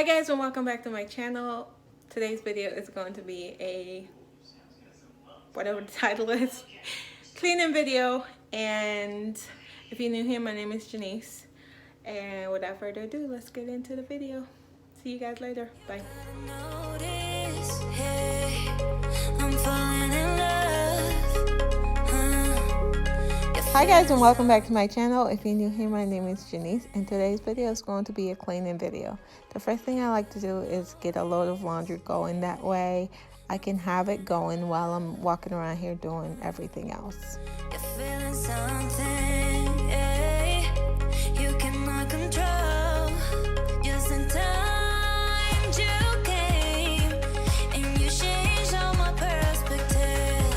Hi guys, and welcome back to my channel. Today's video is going to be a, whatever the title is, cleaning video. And if you're new here, my name is Janice. And without further ado, let's get into the video. See you guys later. Bye. Hi guys, and welcome back to my channel. If you're new here, my name is Janice, and today's video is going to be a cleaning video. The first thing I like to do is get a load of laundry going. That way I can have it going while I'm walking around here doing everything else. You're feeling something, you cannot control. Just in time you came, and you changed all my perspective.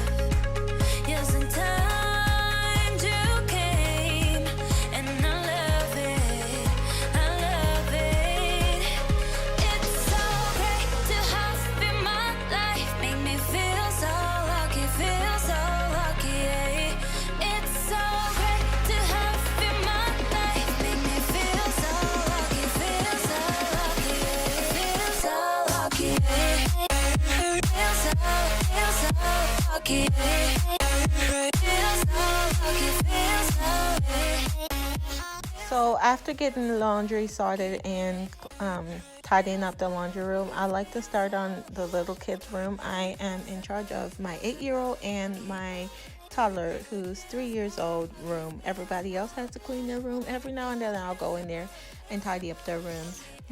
Just in time. So after getting the laundry sorted and tidying up the laundry room, I like to start on the little kids room. I am in charge of my 8-year-old and my toddler, who's 3 years old, room. Everybody else has to clean their room. Every now and then I'll go in there and tidy up their room,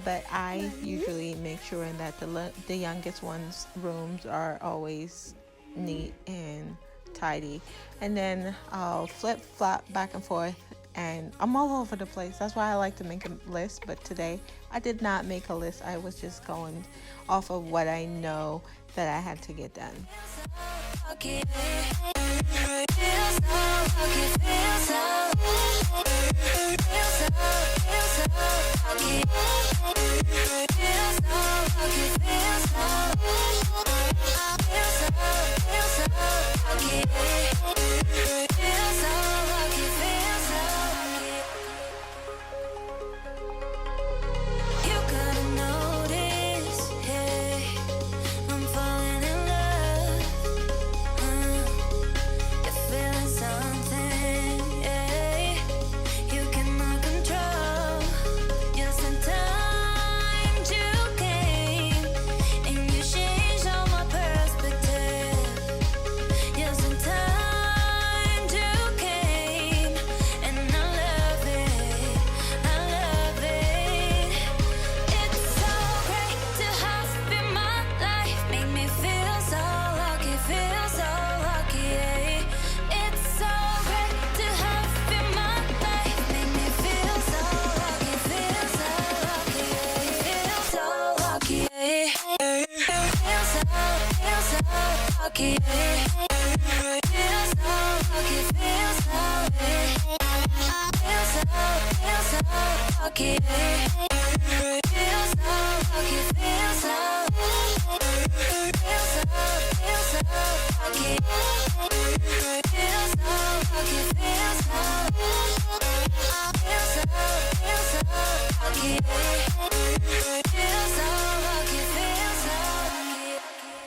but I usually make sure that the youngest one's rooms are always neat and tidy. And then I'll flip-flop back and forth, and I'm all over the place. That's why I like to make a list, but today I did not make a list. I was just going off of what I know that I had to get done.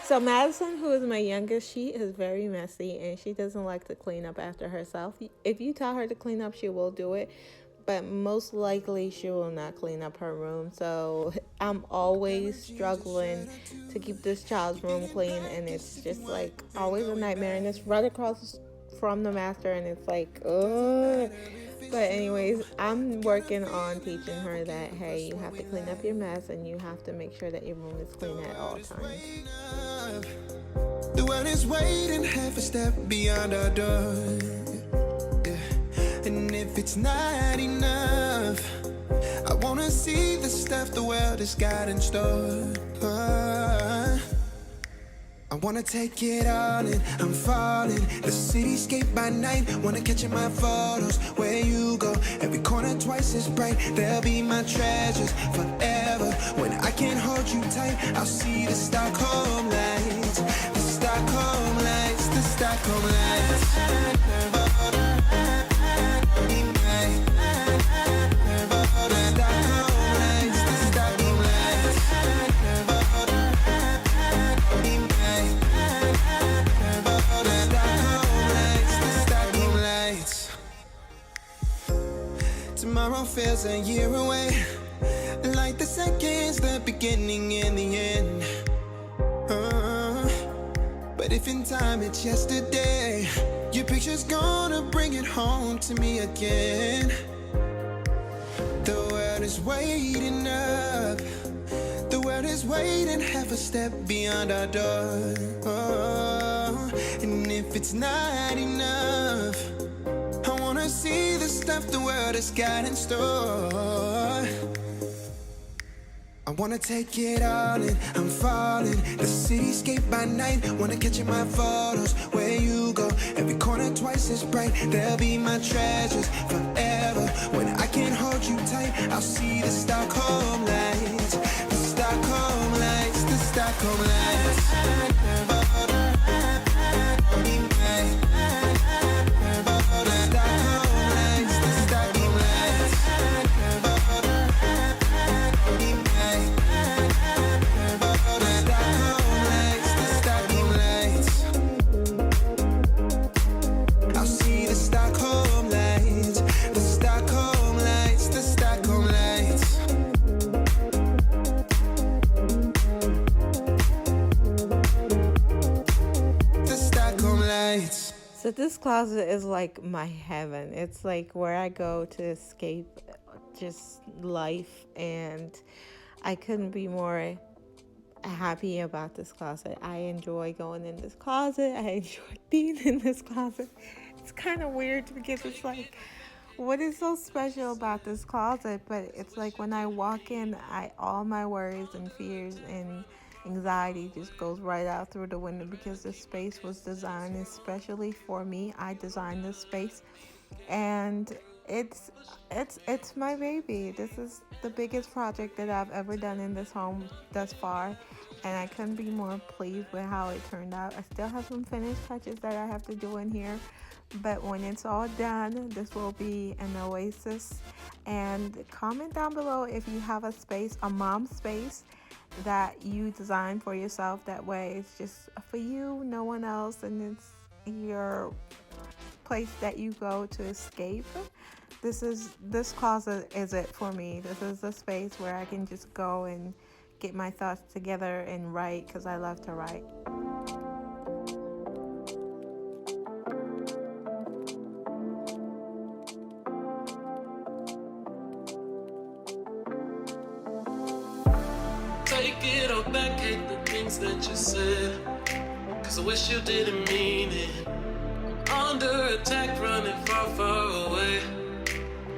So Madison, who is my youngest, she is very messy and she doesn't like to clean up after herself. If you tell her to clean up, she will do it, but most likely she will not clean up her room. So I'm always struggling to keep this child's room clean, and it's just like always a nightmare, and it's right across from the master, and it's like, ugh. But anyways, I'm working on teaching her that, hey, you have to clean up your mess and you have to make sure that your room is clean at all times. The world is waiting half a step beyond our door, yeah. And if it's not enough, I wanna see the stuff the world has got in store. I wanna take it all in, I'm falling. The cityscape by night, wanna catch in my photos. Where you go, every corner twice as bright. They'll be my treasures forever. When I can't hold you tight, I'll see the Stockholm lights. The Stockholm lights, the Stockholm lights. was a year away. Like the seconds, the beginning and the end. But if in time it's yesterday, your picture's gonna bring it home to me again. The world is waiting up. The world is waiting half a step beyond our door. And if it's not enough, I wanna see the stuff the world has got in store. I wanna take it all in, I'm falling. The cityscape by night, wanna catch in my photos. Where you go, every corner twice as bright. They'll be my treasures forever. When I can't hold you tight, I'll see the Stockholm lights. The Stockholm lights, the Stockholm lights. So this closet is like my heaven. It's like where I go to escape just life, and I couldn't be more happy about this closet. I enjoy going in this closet. I enjoy being in this closet. It's kind of weird because it's like, what is so special about this closet? But it's like when I walk in, all my worries and fears and anxiety just goes right out through the window, because the space was designed especially for me. I designed this space, and it's my baby. This is the biggest project that I've ever done in this home thus far, and I couldn't be more pleased with how it turned out. I still have some finished touches that I have to do in here, but when it's all done, this will be an oasis. And comment down below if you have a space, a mom space, that you design for yourself. That way it's just for you, no one else, and it's your place that you go to escape. This closet is it for me. This is a space where I can just go and get my thoughts together and write, because I love to write. Take it all back, hate the things that you said, cause I wish you didn't mean it. I'm under attack, running far, far away,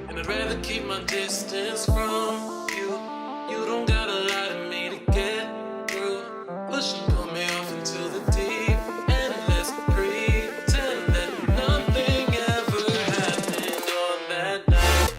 and I'd rather keep my distance from you. You don't gotta lie to me to get through. Push and pull me off into the deep, and let's pretend that nothing ever happened on that night.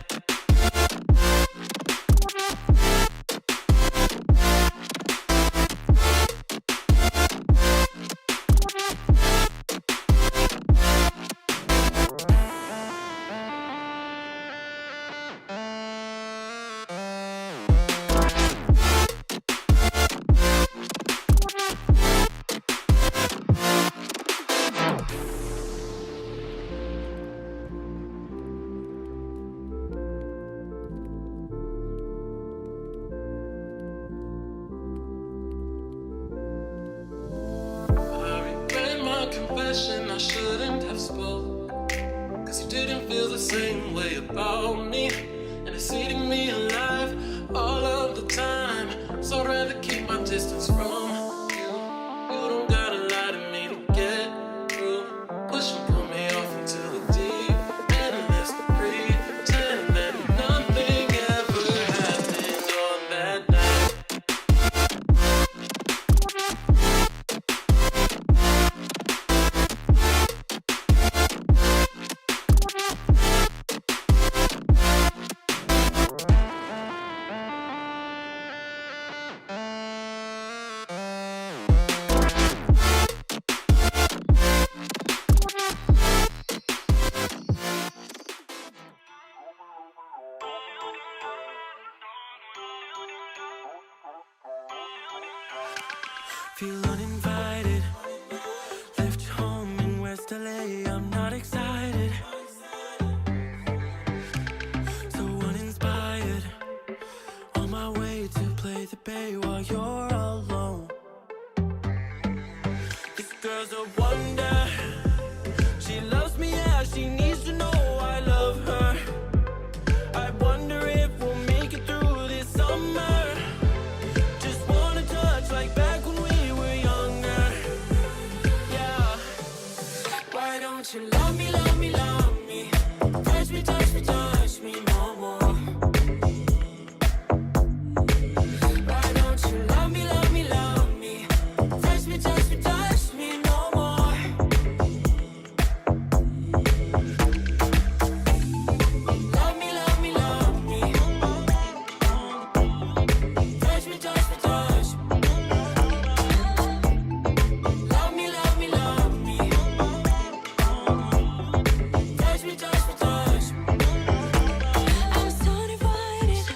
I shouldn't have spoke, cause you didn't feel the same way about me, and it's eating me alive all of the time. So I'd rather keep my distance from you. You don't gotta lie to me to get through. Push and pull me off into the deep, and let's pretend that nothing ever happened on that night. Feel uninvited, left home in West LA, I'm not excited, so uninspired. play the bay while you're alone. This girl's a wonder. She loves me, yeah, she needs to know I love her. I wonder if we'll make it through this summer. Just wanna touch like back when we were younger. Yeah. Why don't you love me, love me, love me? Touch me, touch me, touch me no more. Why don't you love me, love me, love me? Touch me, touch me, touch me no more. Love me, love me, love me. Touch me, touch me, touch me. Love me, love me, love me. Touch me, touch me, touch me. I'm so divided,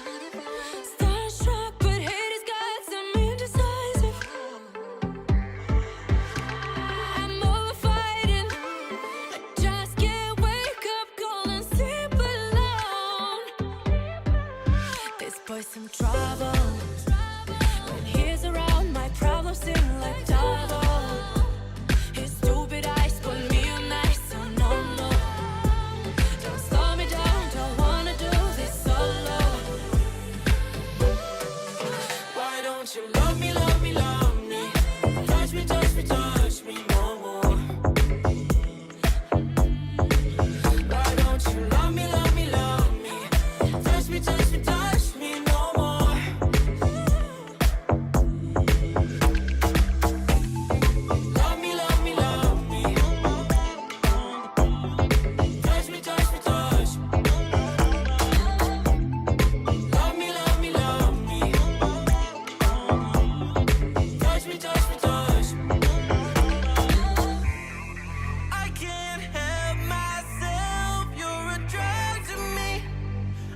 starstruck, but hate has got some indecisive. I'm over fighting, I just can't wake up cold and sleep alone. This boy's some trouble. When he's around, my problems seem like double. His stupid eyes put me on ice, so no, no. Don't slow me down, don't wanna do this solo. Why don't you love me, love me, love me? Touch me, touch me, touch me no more. Why don't you love me, love me, love me? Touch me, touch me, touch me no more. Love me, love me, love me. Touch me, touch me, touch me. Love me, love me, love me. Touch me, touch me, touch me. I can't help myself, you're a drug to me.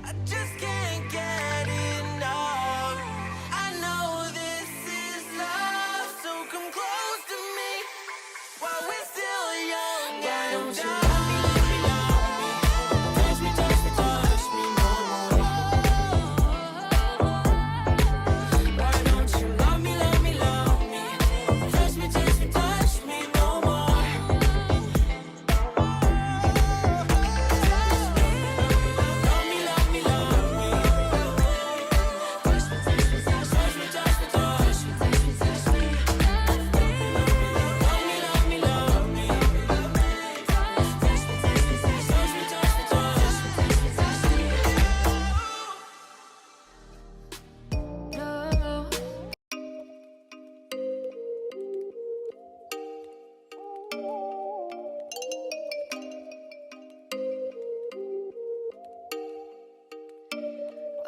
I just can't get enough. I know this is love, so come close to me while we're still young. Why don't you love me, love me, love me? Touch me, touch me, touch me no more. Why don't you love me, love me, love me? Touch me, touch me, touch me no more. Love me, love me, love me. Touch me, touch me, touch me, touch me, touch me, touch me, touch me. Love me, love me, love me. Touch me, touch me, touch me, touch me, touch me, touch me, touch me, touch me. No.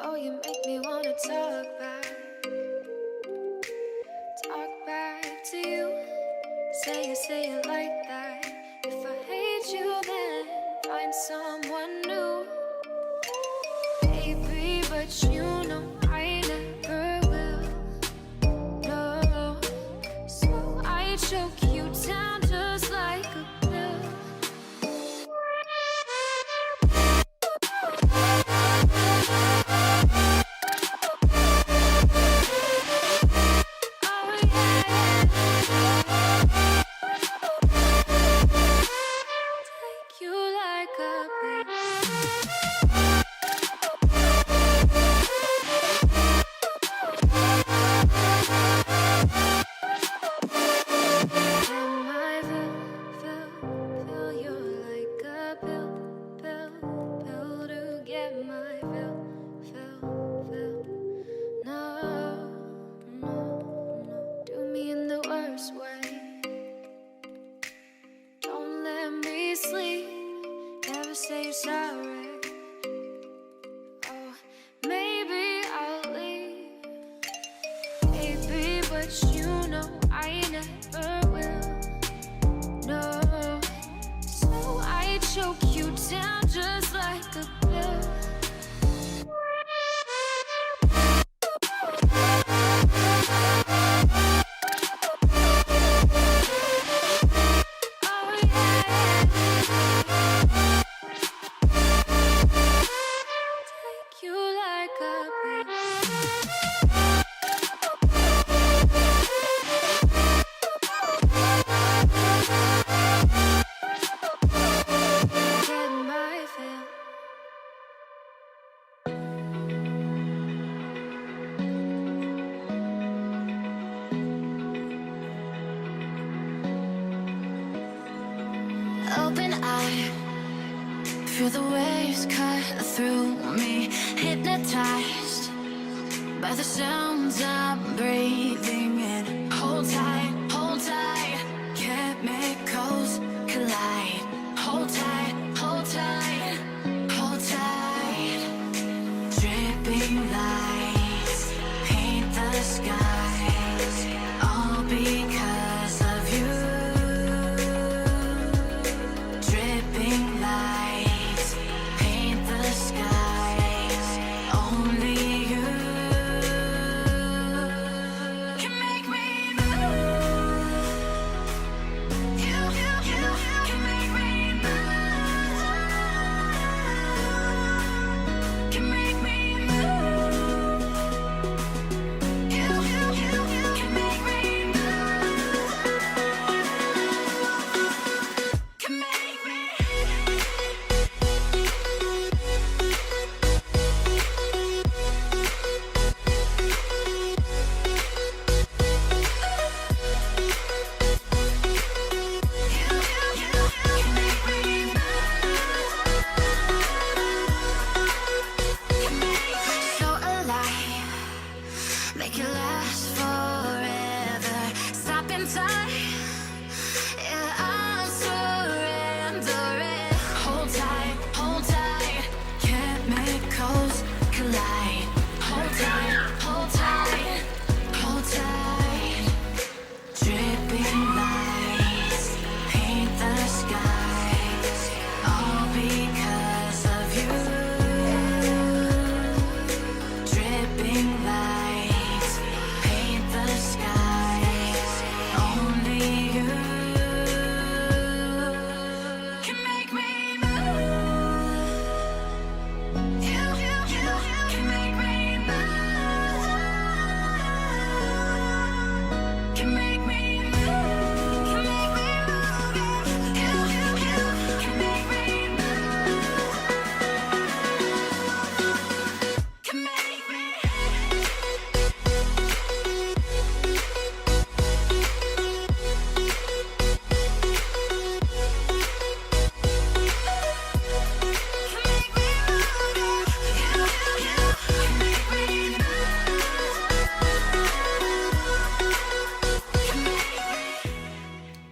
Oh, you make me wanna talk back to you. Say it like that. If I hate you, then find someone new. Baby, but you know I never will. No, so I choke you down just like a pill. Oh yeah, take you like a pill. Am I fill you like a pill to get my fill. No, do me in the worst way. Don't let me sleep, never say you're sorry. Oh, maybe I'll leave, baby, but you know I never will. No, so I choke you down just like a pill. Oh yeah, take you like a pill. Open eye, feel the waves cut through me. Hypnotized by the sounds I'm breathing in. Hold tight, chemicals collide. Hold tight, hold tight, hold tight. Dripping lights paint the skies, all because of you. Dripping lights paint the skies, only you can make me move. You can make me move. Can make me move. You can make me move. Can make me. So alive, make it last forever. Stop in time, yeah, I'm surrendering. Hold tight, chemicals collide. Hold tight, hold tight. Dripping lights paint the skies, all because of you. Dripping lights paint the skies, only you can make me move. You can make me move. Can make me move. Can make me move. You can make me move. Can make me.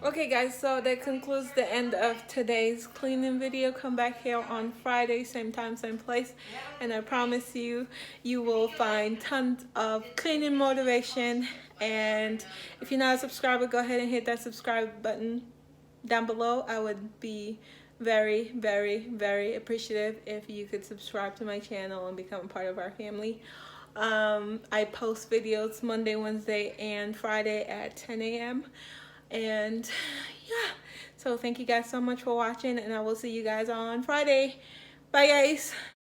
Okay guys, so that concludes the end of today's cleaning video. Come back here on Friday, same time, same place, and I promise you, you will find tons of cleaning motivation. And if you're not a subscriber, go ahead and hit that subscribe button down below. I would be very, very, very appreciative if you could subscribe to my channel and become a part of our family. I post videos Monday, Wednesday, and Friday at 10 a.m. And yeah, so thank you guys so much for watching, and I will see you guys on Friday. Bye guys.